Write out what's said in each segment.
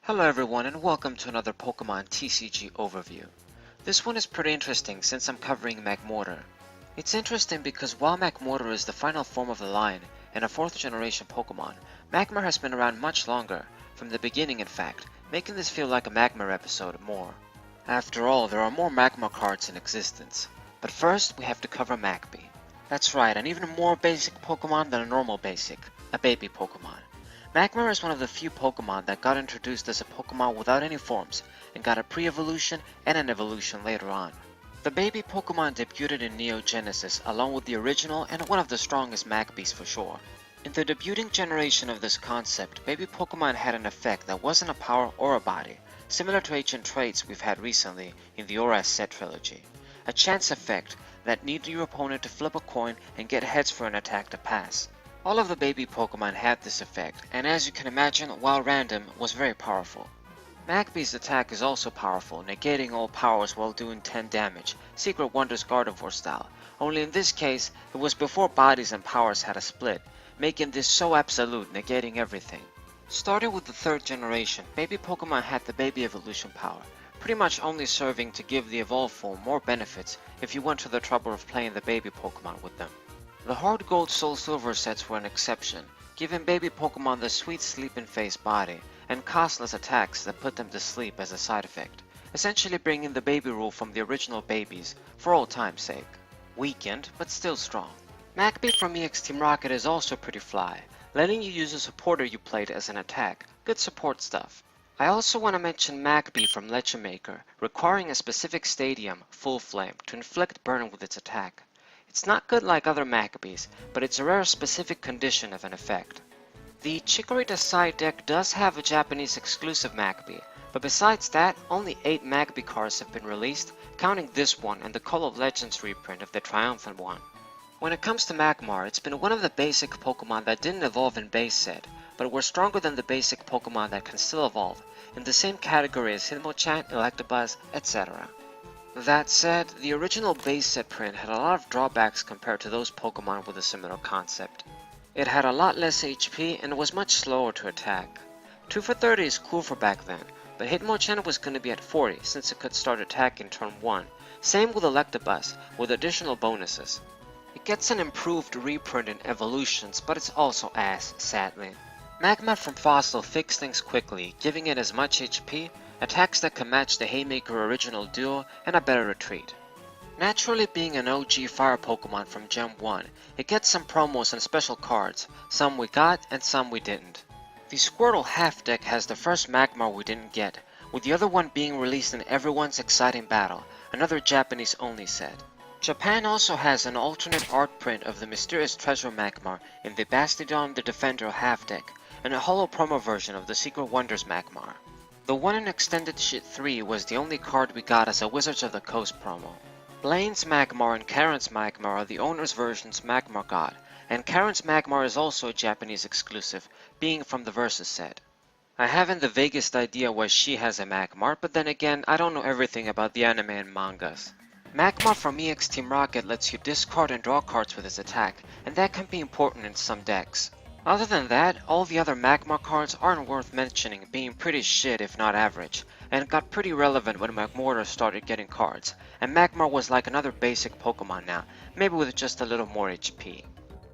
Hello everyone and welcome to another Pokemon TCG Overview. This one is pretty interesting since I'm covering Magmortar. It's interesting because while Magmortar is the final form of the line and a 4th generation Pokemon, Magmar has been around much longer, from the beginning in fact, making this feel like a Magmar episode more. After all, there are more Magmar cards in existence. But first we have to cover Magby. That's right, an even more basic Pokemon than a normal basic, a baby Pokemon. Magmar is one of the few Pokemon that got introduced as a Pokemon without any forms, and got a pre-evolution and an evolution later on. The baby Pokemon debuted in Neo Genesis along with the original and one of the strongest Magbys for sure. In the debuting generation of this concept, baby Pokemon had an effect that wasn't a power or a body, similar to ancient traits we've had recently in the Aura set trilogy. A chance effect that needed your opponent to flip a coin and get heads for an attack to pass. All of the baby Pokemon had this effect, and as you can imagine, while random, was very powerful. Magby's attack is also powerful, negating all powers while doing 10 damage, Secret Wonders Gardevoir style, only in this case, it was before bodies and powers had a split, making this so absolute, negating everything. Starting with the 3rd generation, baby Pokemon had the baby evolution power, pretty much only serving to give the evolved form more benefits if you went to the trouble of playing the baby Pokemon with them. The Hard Gold Soul Silver sets were an exception, giving baby Pokemon the sweet sleep in face body, and costless attacks that put them to sleep as a side effect, essentially bringing the baby rule from the original babies, for old time's sake. Weakened, but still strong. Magby from EX Team Rocket is also pretty fly, letting you use a supporter you played as an attack, good support stuff. I also want to mention Magby from Legend Maker, requiring a specific stadium, Full Flame, to inflict burn with its attack. It's not good like other Magbys, but it's a rare specific condition of an effect. The Chikorita side deck does have a Japanese exclusive Magby, but besides that, only 8 Magby cards have been released, counting this one and the Call of Legends reprint of the Triumphant one. When it comes to Magmar, it's been one of the basic Pokemon that didn't evolve in base set, but were stronger than the basic Pokemon that can still evolve, in the same category as Hitmonchan, Electabuzz, etc. That said, the original base set print had a lot of drawbacks compared to those Pokemon with a similar concept. It had a lot less HP and was much slower to attack. 2 for 30 is cool for back then, but Hitmonchan was going to be at 40 since it could start attacking turn 1, same with Electabuzz, with additional bonuses. It gets an improved reprint in evolutions, but it's also ass, sadly. Magmar from Fossil fixed things quickly, giving it as much HP, attacks that can match the Haymaker original duo, and a better retreat. Naturally, being an OG fire Pokemon from Gen 1, it gets some promos and special cards, some we got and some we didn't. The Squirtle half deck has the first Magmar we didn't get, with the other one being released in Everyone's Exciting Battle, another Japanese only set. Japan also has an alternate art print of the Mysterious Treasure Magmar in the Bastidon the Defender half deck, and a holo promo version of the Secret Wonders Magmar. The one in Extended Shit 3 was the only card we got as a Wizards of the Coast promo. Blaine's Magmar and Karen's Magmar are the owner's version's Magmar God, and Karen's Magmar is also a Japanese exclusive, being from the Versus set. I haven't the vaguest idea why she has a Magmar, but then again, I don't know everything about the anime and mangas. Magmar from EX Team Rocket lets you discard and draw cards with his attack, and that can be important in some decks. Other than that, all the other Magmar cards aren't worth mentioning, being pretty shit if not average, and got pretty relevant when Magmortar started getting cards, and Magmar was like another basic Pokemon now, maybe with just a little more HP.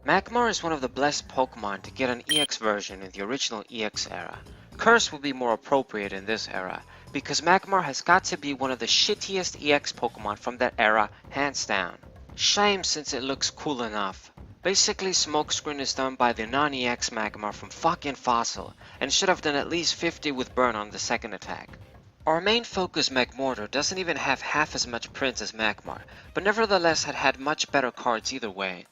Magmar is one of the blessed Pokemon to get an EX version in the original EX era. Curse would be more appropriate in this era, because Magmar has got to be one of the shittiest EX Pokemon from that era, hands down. Shame since it looks cool enough. Basically, Smokescreen is done by the non-EX Magmar from fucking Fossil, and should have done at least 50 with burn on the second attack. Our main focus Magmortar doesn't even have half as much prints as Magmar, but nevertheless had much better cards either way.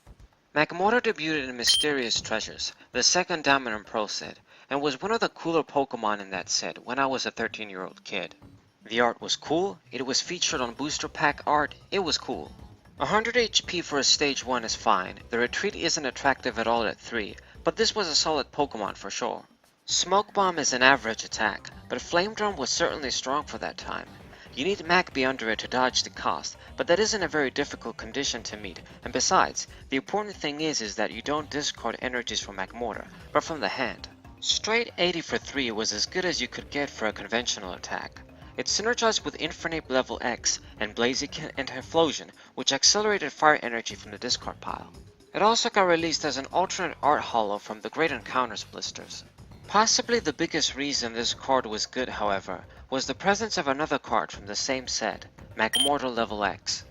Magmortar debuted in Mysterious Treasures, the second Dominant Pro set, and was one of the cooler Pokemon in that set when I was a 13-year-old kid. The art was cool, it was featured on booster pack art, it was cool. 100 HP for a stage 1 is fine, the retreat isn't attractive at all at 3, but this was a solid Pokemon for sure. Smoke Bomb is an average attack, but Flame Drum was certainly strong for that time. You need Magby under it to dodge the cost, but that isn't a very difficult condition to meet, and besides, the important thing is that you don't discard energies from Magmortar, but from the hand. Straight 80 for 3 was as good as you could get for a conventional attack. It synergized with Infernape level X and Blaziken and Typhlosion, which accelerated fire energy from the discard pile. It also got released as an alternate art holo from the Great Encounters blisters. Possibly the biggest reason this card was good, however, was the presence of another card from the same set, Magmortar level X.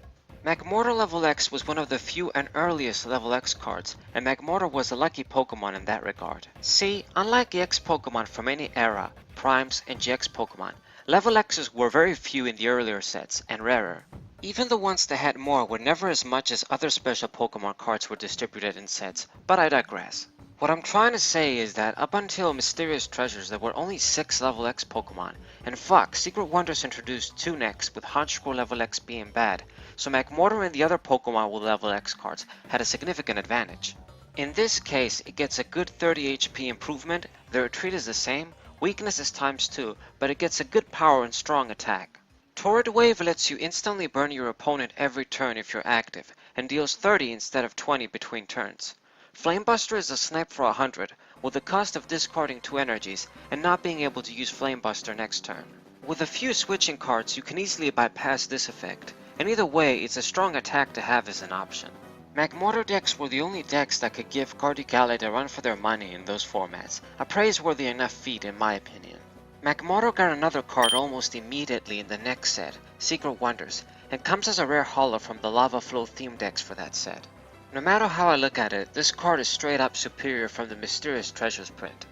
Magmortar level X was one of the few and earliest level X cards, and Magmortar was a lucky Pokemon in that regard. See, unlike EX Pokemon from any era, Primes, and GX Pokemon, level X's were very few in the earlier sets, and rarer. Even the ones that had more were never as much as other special Pokemon cards were distributed in sets, but I digress. What I'm trying to say is that up until Mysterious Treasures there were only 6 level X Pokemon, and fuck, Secret Wonders introduced 2 next with Honchkrow level X being bad, so Magmortar and the other Pokemon with level X cards had a significant advantage. In this case, it gets a good 30 HP improvement, the retreat is the same, weakness is times 2, but it gets a good power and strong attack. Torrid Wave lets you instantly burn your opponent every turn if you're active, and deals 30 instead of 20 between turns. Flamebuster is a snipe for 100, with the cost of discarding 2 energies and not being able to use Flamebuster next turn. With a few switching cards you can easily bypass this effect, and either way it's a strong attack to have as an option. Magmortar decks were the only decks that could give Cardigalite a run for their money in those formats, a praiseworthy enough feat in my opinion. Magmortar got another card almost immediately in the next set, Secret Wonders, and comes as a rare holo from the Lava Flow theme decks for that set. No matter how I look at it, this card is straight up superior from the Mysterious Treasures print.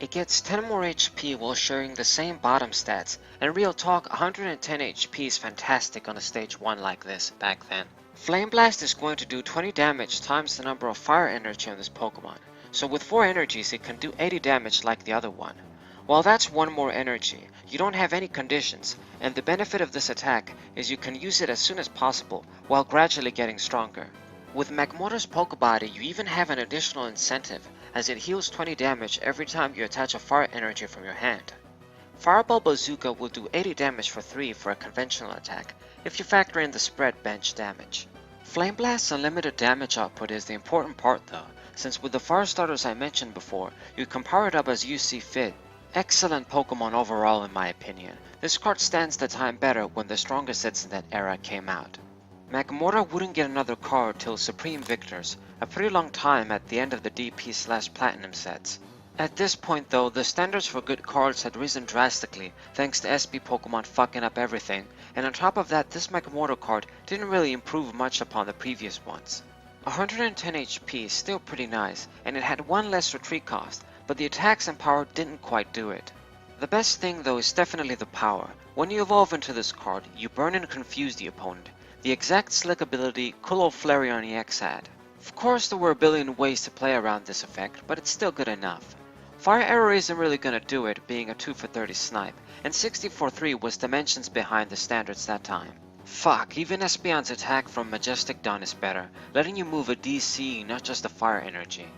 It gets 10 more HP while sharing the same bottom stats, and real talk, 110 HP is fantastic on a stage 1 like this back then. Flame Blast is going to do 20 damage times the number of fire energy on this Pokemon, so with 4 energies it can do 80 damage like the other one. While that's 1 more energy, you don't have any conditions, and the benefit of this attack is you can use it as soon as possible while gradually getting stronger. With Magmortar's Pokebody, you even have an additional incentive, as it heals 20 damage every time you attach a fire energy from your hand. Fireball Bazooka will do 80 damage for 3 for a conventional attack, if you factor in the spread bench damage. Flame Blast's unlimited damage output is the important part though, since with the fire starters I mentioned before, you can power it up as you see fit. Excellent Pokemon overall in my opinion. This card stands the time better when the stronger sets in that era came out. Magmortar wouldn't get another card till Supreme Victors, a pretty long time at the end of the DP/Platinum sets. At this point though, the standards for good cards had risen drastically thanks to SP Pokemon fucking up everything, and on top of that this Magmortar card didn't really improve much upon the previous ones. 110 HP is still pretty nice, and it had 1 less retreat cost, but the attacks and power didn't quite do it. The best thing though is definitely the power. When you evolve into this card, you burn and confuse the opponent, the exact slick ability Cool Flareon EX had. Of course there were a billion ways to play around this effect, but it's still good enough. Fire Arrow isn't really gonna do it, being a 2 for 30 snipe, and 64-3 was dimensions behind the standards that time. Fuck, even Espeon's attack from Majestic Dawn is better, letting you move a DC, not just a fire energy.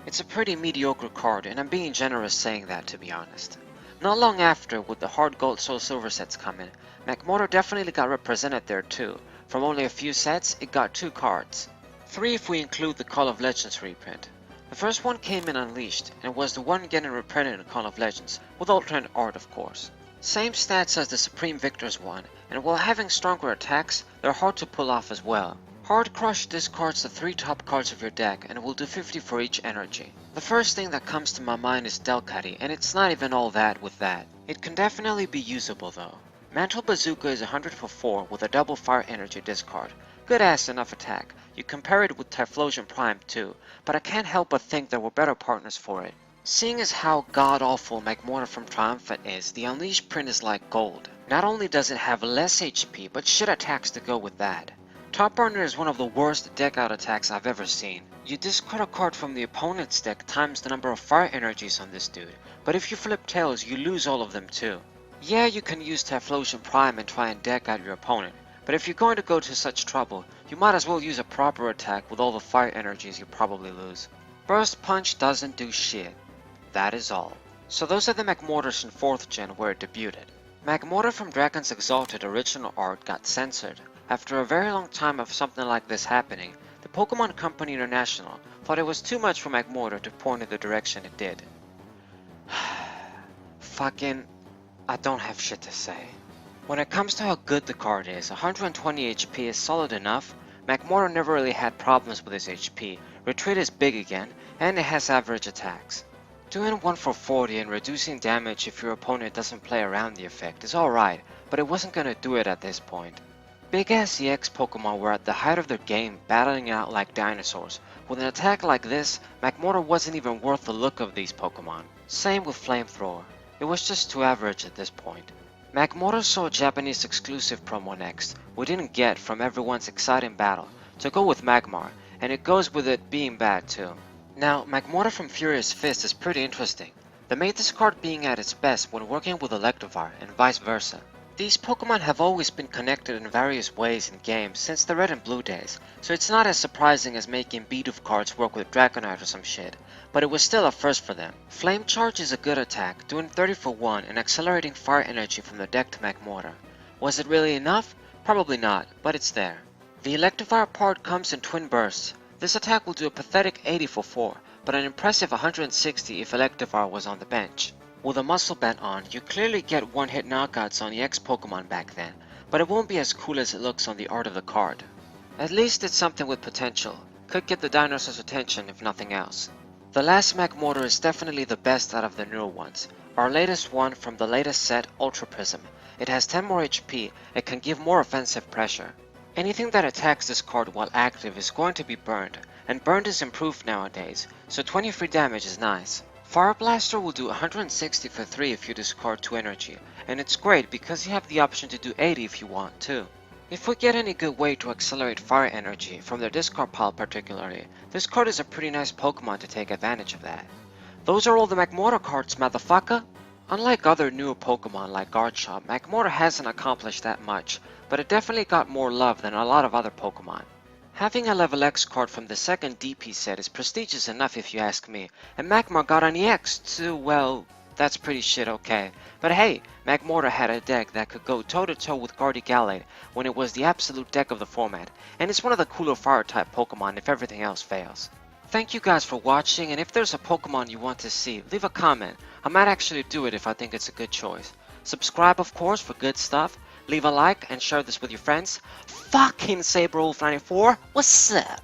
It's a pretty mediocre card, and I'm being generous saying that to be honest. Not long after, with the Hard Gold Soul Silver sets coming, Magmortar definitely got represented there too. From only a few sets, it got 2 cards. 3 if we include the Call of Legends reprint. The first one came in Unleashed, and was the one getting reprinted in Call of Legends, with alternate art of course. Same stats as the Supreme Victors one, and while having stronger attacks, they're hard to pull off as well. Hard Crush discards the 3 top cards of your deck and will do 50 for each energy. The first thing that comes to my mind is Delcatty, and it's not even all that with that. It can definitely be usable though. Mantle Bazooka is 100 for 4 with a double fire energy discard. Good ass enough attack. You compare it with Typhlosion Prime too, but I can't help but think there were better partners for it. Seeing as how god-awful Magmortar from Triumphant is, the Unleashed print is like gold. Not only does it have less HP, but shit attacks to go with that. Top Burner is one of the worst deck out attacks I've ever seen. You discard a card from the opponent's deck times the number of fire energies on this dude, but if you flip tails you lose all of them too. Yeah, you can use Typhlosion Prime and try and deck out your opponent, but if you're going to go to such trouble, you might as well use a proper attack with all the fire energies you probably lose. Burst Punch doesn't do shit. That is all. So those are the Magmortars in 4th gen where it debuted. Magmortar from Dragon's Exalted original art got censored. After a very long time of something like this happening, the Pokemon Company International thought it was too much for Magmortar to point in the direction it did. I don't have shit to say. When it comes to how good the card is, 120 HP is solid enough. Magmortar never really had problems with his HP, retreat is big again, and it has average attacks. Doing 1 for 40 and reducing damage if your opponent doesn't play around the effect is alright, but it wasn't gonna do it at this point. Big ass EX Pokemon were at the height of their game, battling it out like dinosaurs. With an attack like this, Magmortar wasn't even worth the look of these Pokemon. Same with Flamethrower, it was just too average at this point. Magmortar saw a Japanese exclusive promo next, we didn't get from everyone's exciting battle, to go with Magmar, and it goes with it being bad too. Now, Magmortar from Furious Fist is pretty interesting. They made this card being at its best when working with Electivire, and vice versa. These Pokemon have always been connected in various ways in games since the Red and Blue days, so it's not as surprising as making Bidoof cards work with Dragonite or some shit, but it was still a first for them. Flame Charge is a good attack, doing 30 for 1 and accelerating fire energy from the deck to Magmortar. Was it really enough? Probably not, but it's there. The Electivire part comes in twin bursts. This attack will do a pathetic 80 for 4, but an impressive 160 if Electivire was on the bench. With a Muscle Band on, you clearly get one-hit knockouts on EX Pokemon back then, but it won't be as cool as it looks on the art of the card. At least it's something with potential, could get the dinosaurs' attention if nothing else. The last Magmortar is definitely the best out of the newer ones. Our latest one from the latest set, Ultra Prism. It has 10 more HP, it can give more offensive pressure. Anything that attacks this card while active is going to be burned, and burned is improved nowadays, so 20 free damage is nice. Fire Blaster will do 160 for 3 if you discard 2 energy, and it's great because you have the option to do 80 if you want too. If we get any good way to accelerate fire energy, from their discard pile particularly, this card is a pretty nice Pokemon to take advantage of that. Those are all the Magmortar cards, motherfucker! Unlike other newer Pokemon like Garchomp, Magmortar hasn't accomplished that much, but it definitely got more love than a lot of other Pokemon. Having a level X card from the second DP set is prestigious enough if you ask me, and Magmar got an EX too, well, that's pretty shit okay. But hey, Magmortar had a deck that could go toe to toe with Gardegalade when it was the absolute deck of the format, and it's one of the cooler fire type Pokemon if everything else fails. Thank you guys for watching, and if there's a Pokemon you want to see, leave a comment. I might actually do it if I think it's a good choice. Subscribe of course for good stuff. Leave a like and share this with your friends. Fucking SaberWolf94, what's up?